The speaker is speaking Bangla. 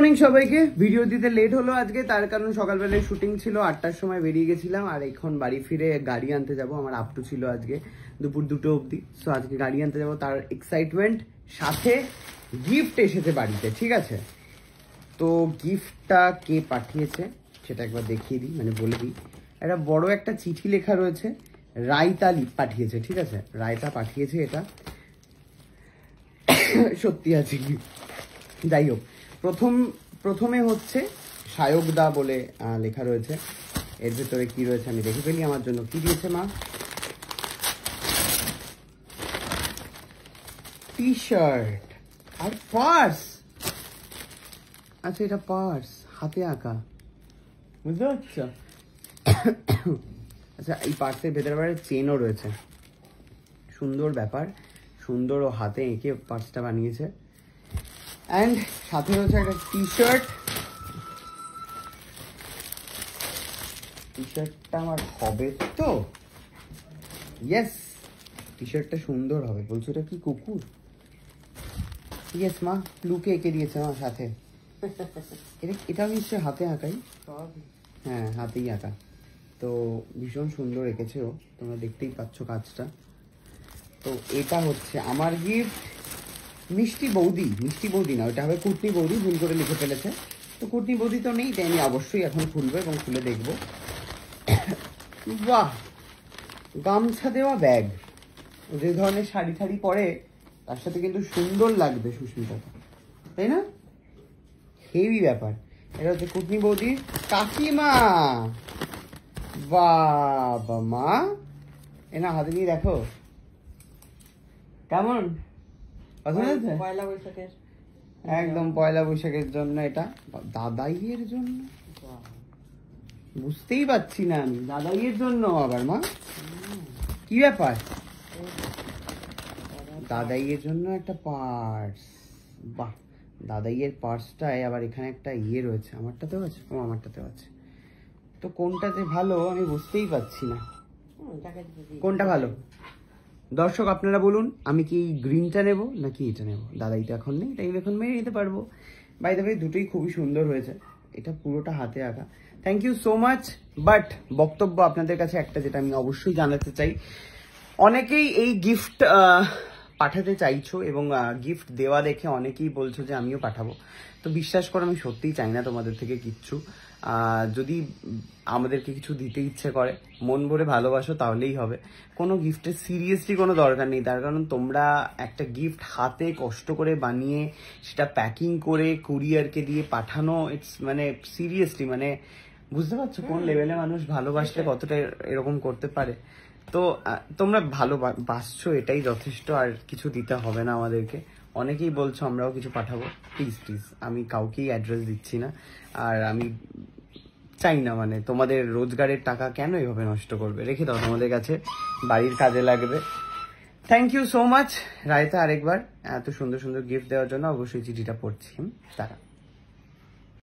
মর্নিং সবাইকে। ভিডিও দিতে লেট হলো আজকে, তার কারণ সকালবেলায় শুটিং ছিল, 8টার সময় বেরিয়ে গেছিলাম আর এখন বাড়ি ফিরে গাড়ি আনতে যাব। আমার আপটু ছিল আজকে দুপুর 2টো অবধি, সো আজকে গাড়ি আনতে যাব, তার এক্সাইটমেন্ট। সাথে গিফট এসেছে বাড়িতে, ঠিক আছে? তো গিফটটা কে পাঠিয়েছে সেটা একবার দেখিয়ে দিই, মানে বলে দিই। একটা বড় একটা চিঠি লেখা রয়েছে, রায়তা পাঠিয়েছে, ঠিক আছে? রায়তা পাঠিয়েছে, এটা সত্যি আছে কি যাই হোক। প্রথমে হচ্ছে সায়কদা বলে লেখা রয়েছে। এর ভেতরে কি রয়েছে আমি দেখে ফেলি। আমার জন্য কি দিয়েছে মা? টি শার্ট আর পার্স। আচ্ছা, এটা পার্স হাতে আঁকা, বুঝতে পারছো? আচ্ছা, এই পার্সের ভেতরে চেনও রয়েছে। সুন্দর ব্যাপার, সুন্দর, ও হাতে এঁকে পার্সটা বানিয়েছে। অ্যান্ড সাথে রয়েছে একটা টি শার্ট। টি শার্টটা আমার হবে তো? ইয়েস, টি শার্টটা সুন্দর হবে বলছো। এটা কি কুকুর? ইয়েস মা, লুকে এঁকে দিয়েছে আমার সাথে। এটাও নিশ্চয়ই হাতে আঁকাই। হ্যাঁ, হাতেই আঁকা। তো ভীষণ সুন্দর এঁকেছে ও, তোমরা দেখতেই পাচ্ছ কাজটা। তো এটা হচ্ছে আমার গিফট। মিষ্টি বৌদি না, ওটা হবে কুটনি বৌদি, ভুল করে লিখে ফেলেছে। তো কুটনি বৌদি তো নেই, তাই আমি অবশ্যই এখন খুলবো এবং খুলে দেখবো। বাহ, গামছা দেওয়া ব্যাগ। যে ধরনের শাড়ি ঠাড়ি পরে তার সাথে কিন্তু সুন্দর লাগবে সুস্মিতাকে, তাই না? হেভি ব্যাপার। এটা হচ্ছে কুটনি বৌদির কাকিমা। বাবা মা, এনা হাতে নিয়ে দেখো কেমন পয়লা বৈশাখের, একদম পয়লা বৈশাখের জন্য। এটা দাদাইয়ের জন্য, বুঝতেই পারছি না আমি। দাদাইয়ের জন্য আবার মা, কি ব্যাপার? দাদাইয়ের জন্য একটা পার্স। বাহ, দাদাইয়ের পার্সটায় আবার এখানে একটা ইয়ে রয়েছে। আমারটাতেও আছে? ও, আমারটাতেও আছে। তো কোনটাতে ভালো আমি বুঝতেই পারছি না, কোনটা ভালো। দর্শক আপনারা বলুন, আমি কি গ্রিনটা নেব নাকি এটা নেব? দাদাই তো এখন নেই, তাই এখন মেরে নিতে পারবো। বাই দ্য ওয়ে, দুটোই খুবই সুন্দর হয়েছে। এটা পুরোটা হাতে আঁকা। Thank you so much. But বক্তব্য আপনাদের কাছে একটা, যেটা আমি অবশ্যই জানাতে চাই। অনেকেই এই গিফট পাঠাতে চাইছো এবং গিফট দেওয়া দেখে অনেকেই বলছো যে আমিও পাঠাবো। তো বিশ্বাস করো, আমি সত্যিই চাই না তোমাদের থেকে কিচ্ছু। যদি আমাদেরকে কিছু দিতে ইচ্ছে করে, মন ভরে ভালোবাসো, তাহলেই হবে। কোনো গিফটের সিরিয়াসলি কোনো দরকার নেই, তার কারণ তোমরা একটা গিফট হাতে কষ্ট করে বানিয়ে সেটা প্যাকিং করে কুরিয়ারকে দিয়ে পাঠানো, ইটস মানে সিরিয়াসলি, মানে বুঝতে পারছো কোন লেভেলে মানুষ ভালোবাসলে কতটা এরকম করতে পারে। তো তোমরা ভালোবাসছো, এটাই যথেষ্ট, আর কিছু দিতে হবে না আমাদেরকে। অনেকেই বলছো আমরাও কিছু পাঠাবো। প্লিজ প্লিজ, আমি কাউকেই অ্যাড্রেস দিচ্ছি না। আর আমি চাই না, মানে তোমাদের রোজগারের টাকা কেন এভাবে নষ্ট করবে? রেখে দাও, তোমাদের কাছে বাড়ির কাজে লাগবে। Thank you so much Raita, আরেকবার এত সুন্দর সুন্দর গিফট দেওয়ার জন্য। অবশ্যই চিঠিটা পড়ছি তারা।